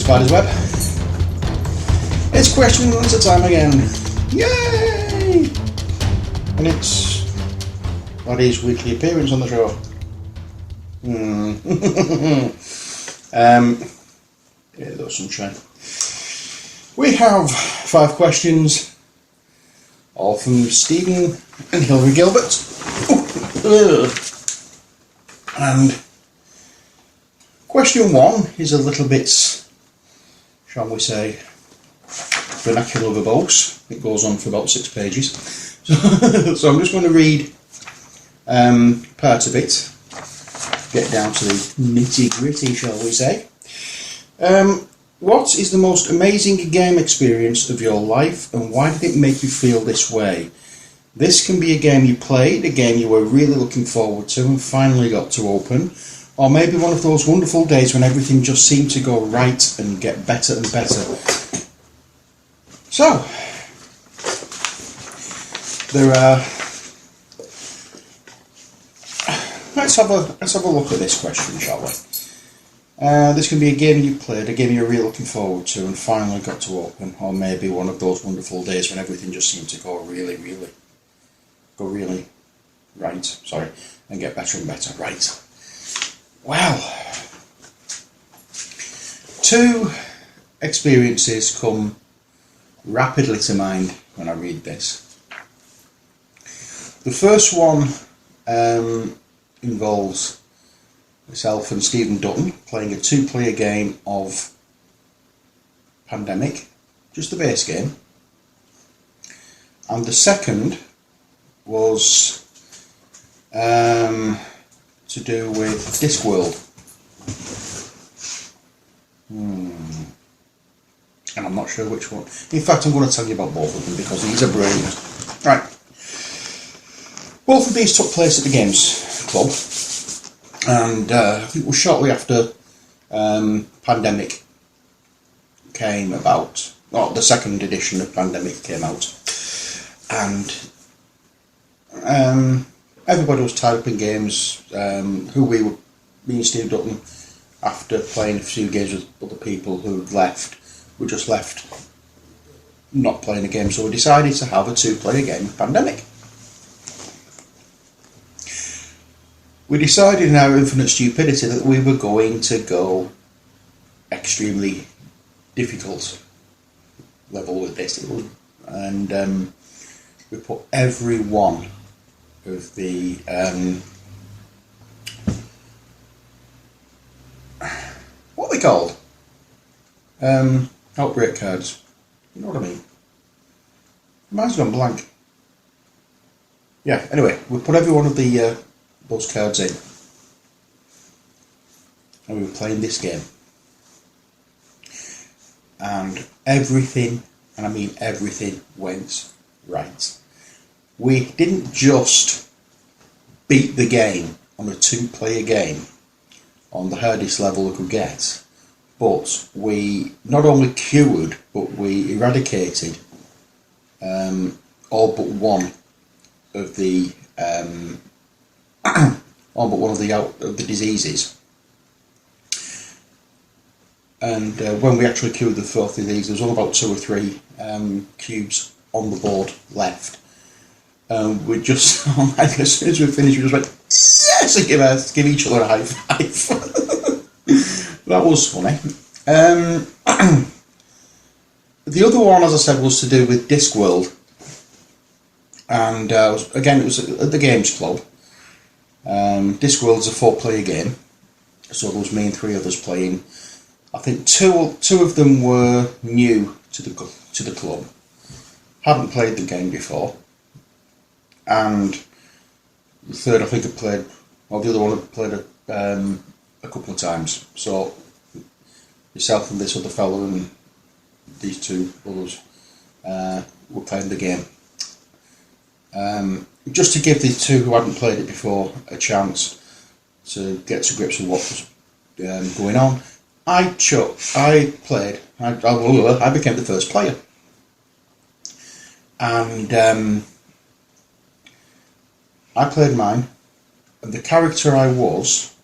Spydahs Web. It's question and answer time again. Yay! And it's Buddy's weekly appearance on the show. Yeah, there was sunshine. We have 5 questions, all from Stephen and Hilary Gilbert. And question 1 is a little bit, shall we say, vernacular verbose. It goes on for about 6 pages. So I'm just going to read part of it, get down to the nitty gritty, shall we say. What is the most amazing game experience of your life, and why did it make you feel this way? This can be a game you played, a game you were really looking forward to and finally got to open, or maybe one of those wonderful days when everything just seemed to go right and get better and better. So, there are... Let's have a look at this question, shall we? This can be a game you played, a game you're really looking forward to and finally got to open, or maybe one of those wonderful days when everything just seemed to go really right, and get better and better. Right. Well, 2 experiences come rapidly to mind when I read this. The first one involves myself and Stephen Dutton playing a 2-player game of Pandemic, just the base game, and the second was to do with Discworld. And I'm not sure which one. In fact, I'm going to tell you about both of them because these are brilliant. Right. Both of these took place at the Games Club, and I think it was shortly after Pandemic came about, or the second edition of Pandemic came out, and everybody was tied up in games. Me and Steve Dutton, after playing a few games with other people who had left, we just left not playing a game, so we decided to have a 2-player game of Pandemic. We decided in our infinite stupidity that we were going to go extremely difficult level with this, and we put every one of the what are they called? Outbreak cards. You know what I mean? Mine's gone blank. Yeah, anyway, we put every one of the those cards in, and we were playing this game, and everything, and I mean everything, went right. We didn't just beat the game on a 2-player game on the hardest level we could get, but we not only cured, but we eradicated all but one of the the diseases. And when we actually cured the 4th of these, there was only about 2 or 3 cubes on the board left. We just, as soon as we finished, we just went, yes, and give each other a high five. That was funny. The other one, as I said, was to do with Discworld. And again, it was at the Games Club. Discworld's a 4-player game, so there was me and 3 others playing. I think two of them were new to the club, hadn't played the game before, and the third, I think, had played, or the other one had played a couple of times. So myself and this other fellow and these 2 others were playing the game. Just to give the 2 who hadn't played it before a chance to get to grips with what was going on, I became the first player, and I played mine, and the character I was,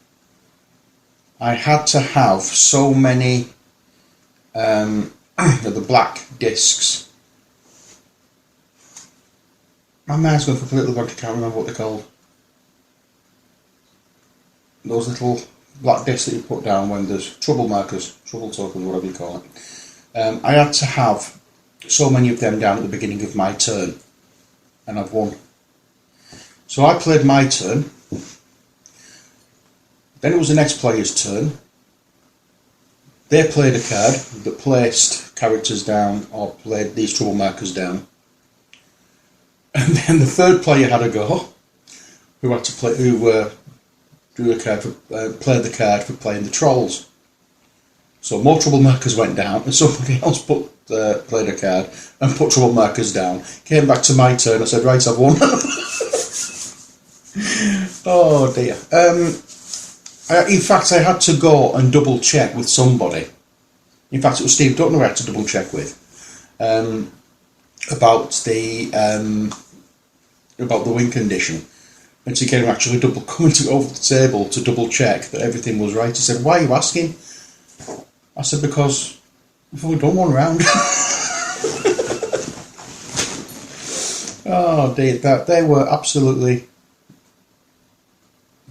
I had to have so many the black discs. My mind's going completely blank, I can't remember what they're called. Those little black discs that you put down when there's trouble markers, trouble tokens, whatever you call it. I had to have so many of them down at the beginning of my turn, and I've won. So I played my turn, then it was the next player's turn. They played a card that placed characters down or played these trouble markers down. And then the third player had a go, who had to play, drew a card for, played the card for playing the trolls. So more trouble markers went down, and somebody else played a card and put trouble markers down. Came back to my turn. I said, right, I've won. Oh dear. In fact, I had to go and double check with somebody. In fact, it was Steve Dutton who I had to double check with about the win condition. And so he came actually coming to over the table to double check that everything was right. He said, "Why are you asking?" I said, "Because we've only done one round." Oh dear, they were absolutely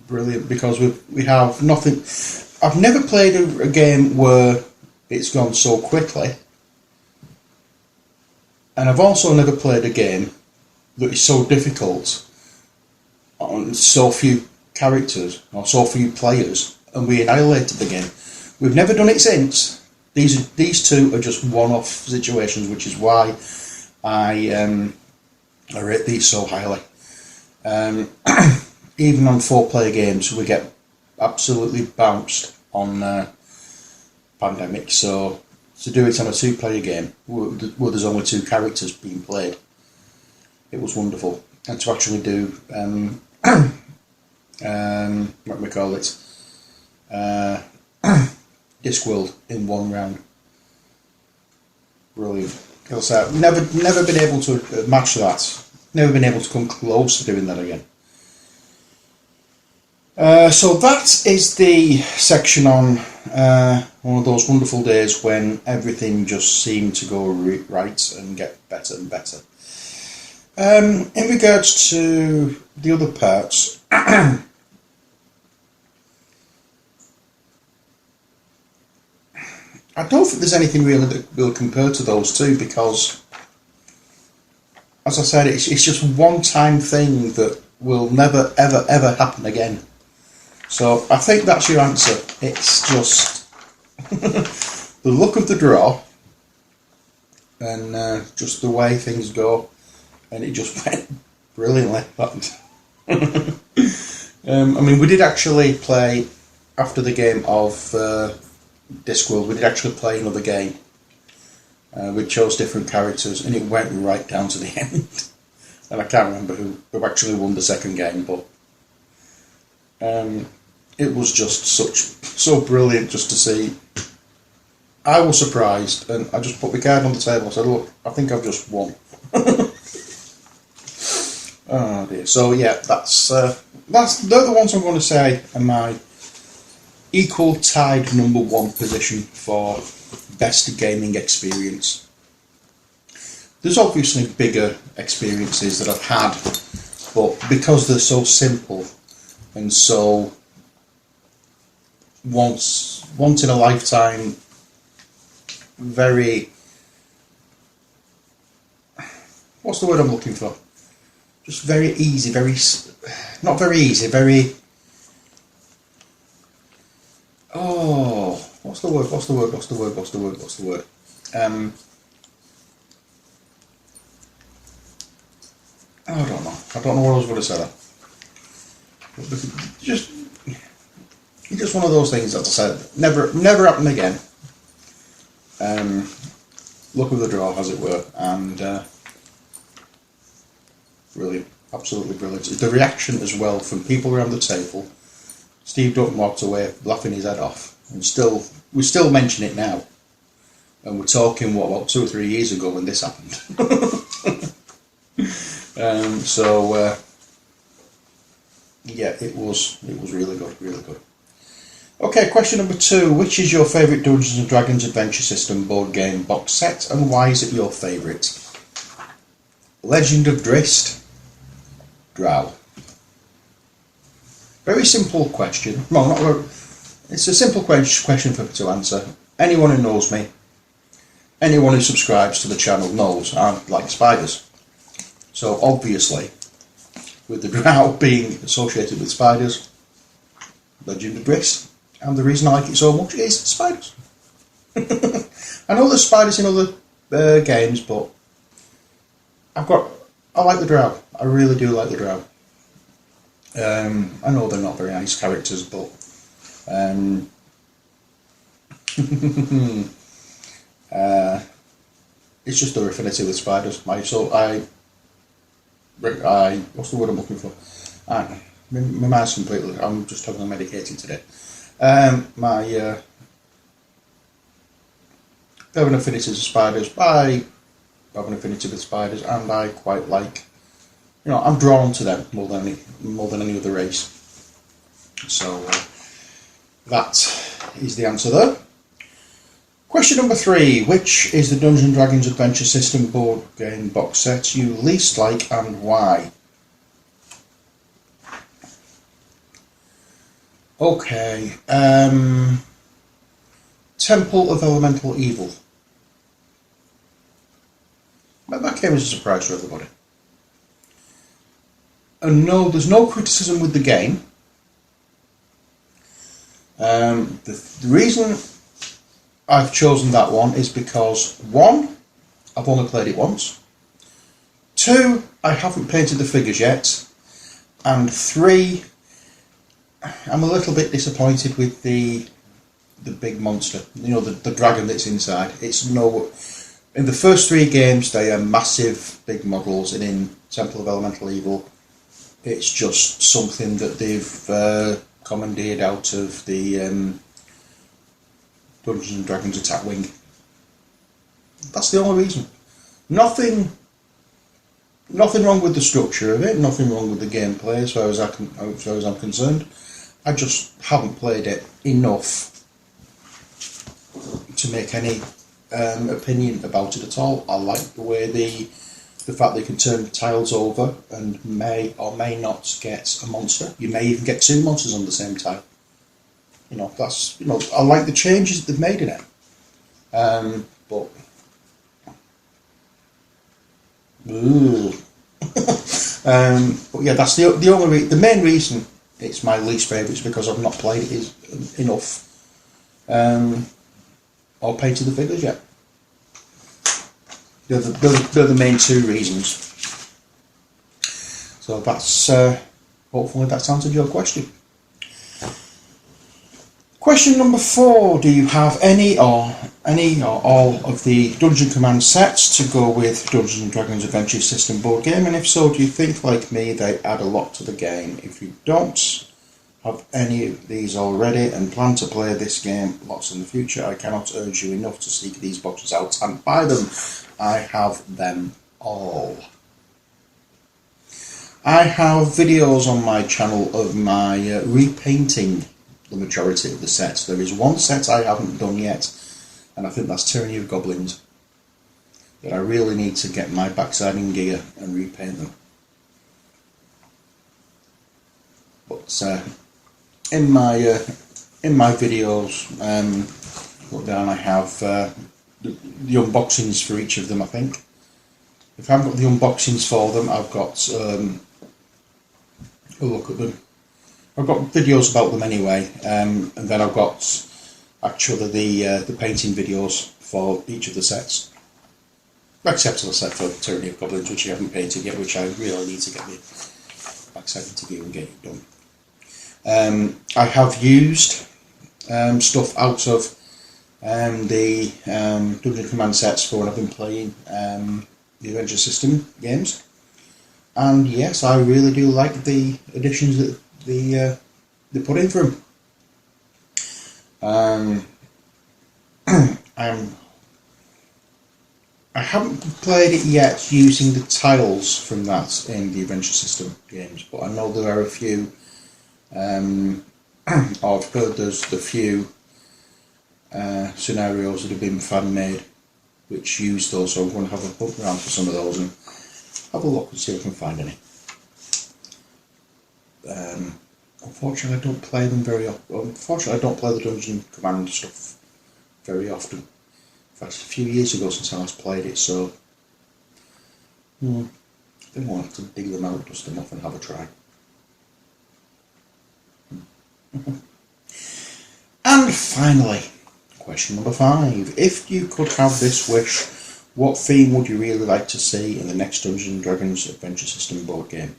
brilliant, because we have nothing. I've never played a game where it's gone so quickly, and I've also never played a game that is so difficult on so few characters or so few players, and we annihilated the game. We've never done it since. These two are just one-off situations, which is why I rate these so highly. Even on 4-player games, we get absolutely bounced on Pandemic. So to do it on a 2-player game, where there's only 2 characters being played, it was wonderful. And to actually do what we call it, Discworld in one round, brilliant. As I say, I've never been able to match that. Never been able to come close to doing that again. So that is the section on one of those wonderful days when everything just seemed to go right and get better and better. In regards to the other parts, I don't think there's anything really that will compare to those two, because, as I said, it's just a one-time thing that will never, ever, ever happen again. So I think that's your answer. It's just the luck of the draw and just the way things go, and it just went brilliantly. I mean, we did actually play, after the game of Discworld, we did actually play another game. We chose different characters, and it went right down to the end. And I can't remember who actually won the second game, but it was just so brilliant just to see. I was surprised, and I just put my card on the table and said, "Look, I think I've just won." Oh dear. So yeah, they're the ones I'm going to say are my equal tied #1 position for best gaming experience. There's obviously bigger experiences that I've had, but because they're so simple and so once in a lifetime, very, what's the word I'm looking for? Just very easy, not very easy, very, oh, what's the word? I don't know what I was going to say there. Just one of those things, as I said, never happened again. Luck of the draw, as it were, and brilliant, absolutely brilliant. The reaction as well from people around the table. Steve Dutton walked away laughing his head off, and we still mention it now, and we're talking about 2 or 3 years ago when this happened. Yeah, it was really good, really good. Okay, question number 2. Which is your favourite Dungeons and Dragons Adventure System board game box set, and why is it your favourite? Legend of Drist, Drow. Very simple question. Well, not very, it's a simple question for me to answer. Anyone who knows me, anyone who subscribes to the channel knows I like spiders. So obviously, with the Drow being associated with spiders, Legend of Drist. And the reason I like it so much is spiders. I know there's spiders in other games, but I like the Drow. I really do like the Drow. I know they're not very nice characters, but it's just their affinity with spiders. What's the word I'm looking for? My mind's completely. I'm just totally medicated today. They have an affinity with spiders. I have an affinity with spiders, and I quite like. I'm drawn to them more than any other race. So that is the answer there. Question number 3. Which is the Dungeons and Dragons Adventure System board game box set you least like, and why? Okay, Temple of Elemental Evil. That came as a surprise to everybody. And no, there's no criticism with the game. The reason I've chosen that one is because 1, I've only played it once. 2, I haven't painted the figures yet. And 3, I'm a little bit disappointed with the big monster. The dragon that's inside. In the first 3 games they are massive big models, and in Temple of Elemental Evil it's just something that they've commandeered out of the Dungeons and Dragons attack wing. That's the only reason. Nothing wrong with the structure of it, nothing wrong with the gameplay as far as I'm concerned. I just haven't played it enough to make any opinion about it at all. I like the way the fact they can turn tiles over and may or may not get a monster. You may even get 2 monsters on the same tile. I like the changes that they've made in it. But yeah, that's the main reason it's my least favourite is because I've not played it enough or painted the figures yet. They're the main 2 reasons. So that's hopefully that's answered your question. Question number 4. Do you have any or all of the Dungeon Command sets to go with Dungeons and Dragons Adventure System board game? And if so, do you think, like me, they add a lot to the game? If you don't have any of these already and plan to play this game lots in the future, I cannot urge you enough to seek these boxes out and buy them. I have them all. I have videos on my channel of my repainting the majority of the sets. There is one set I haven't done yet, and I think that's Tyranny of Goblins, that I really need to get my backside in gear and repaint them. But in my videos, look down, I have the unboxings for each of them. I think if I haven't got the unboxings for them, I've got a look at them. I've got videos about them anyway, and then I've got actually the painting videos for each of the sets, except for the set for Tyranny of Goblins, which I haven't painted yet, which I really need to get the backside into gear and get it done. I have used stuff out of the Dungeon Command sets for when I've been playing the Adventure System games, and yes, I really do like the additions that they put in for them. I haven't played it yet using the tiles from that in the Adventure System games, but I know there are a few I've heard there's the few scenarios that have been fan made which use those, so I'm going to have a look around for some of those and have a look and see if I can find any. Unfortunately, I don't play them very often. Unfortunately, I don't play the Dungeon Command stuff very often. In fact, it's a few years ago since I last played it, so I think we'll have to dig them out, dust them off and have a try. And finally, question number 5. If you could have this wish, what theme would you really like to see in the next Dungeons & Dragons Adventure System board game?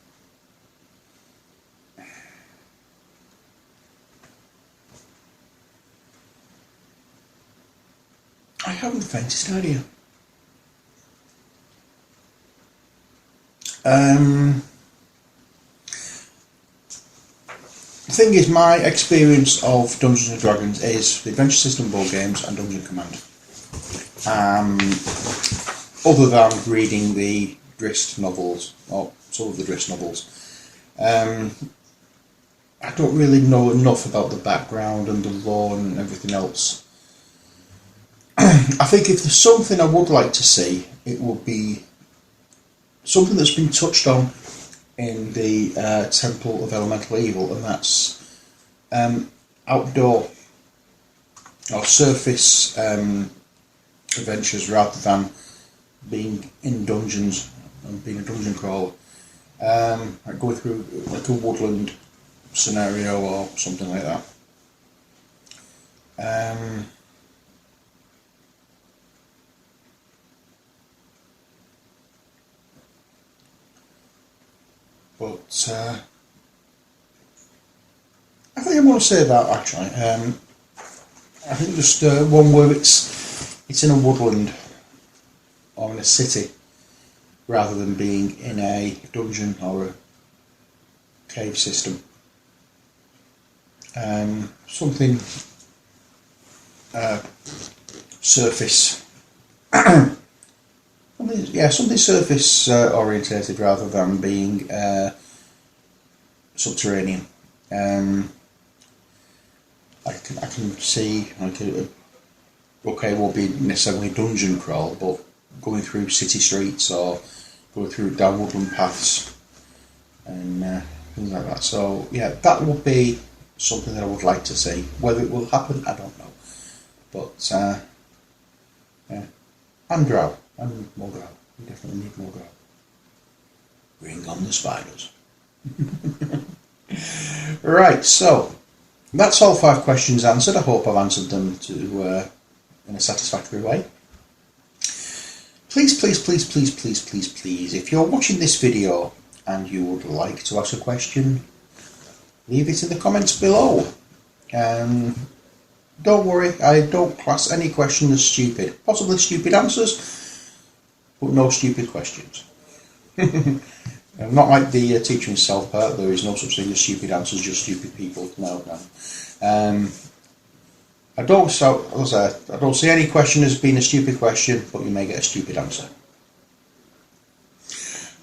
I haven't the faintest idea. The thing is, my experience of Dungeons and Dragons is the Adventure System board games and Dungeon Command. Other than reading the Drist novels, or some of the Drist novels, I don't really know enough about the background and the lore and everything else. I think if there's something I would like to see, it would be something that's been touched on in the Temple of Elemental Evil, and that's outdoor or surface adventures rather than being in dungeons and being a dungeon crawler. Like going through like a woodland scenario or something like that. But I think I'm going to say that actually. I think just one where it's in a woodland or in a city rather than being in a dungeon or a cave system. Something surface. Something surface orientated rather than being subterranean. I can see like okay, it won't be necessarily a dungeon crawl, but going through city streets or going through down woodland paths and things like that. So yeah, that would be something that I would like to see. Whether it will happen, I don't know. But yeah, and drow. I need more drow. We definitely need more drow. Bring on the spiders. Right, so that's all 5 questions answered. I hope I've answered them in a satisfactory way. Please, if you're watching this video and you would like to ask a question, leave it in the comments below. Don't worry, I don't class any question as stupid. Possibly stupid answers, but no stupid questions. Not like the teacher in South Park, there is no such thing as stupid answers, just stupid people. No. I don't see any question as being a stupid question, but you may get a stupid answer.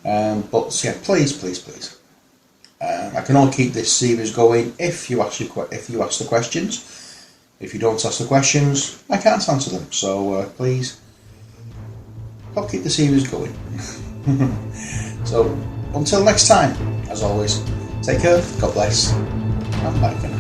But yeah, please. I can only keep this series going if you ask the questions. If you don't ask the questions, I can't answer them. So please, help keep the series going. So until next time, as always, take care, God bless, and bye for now.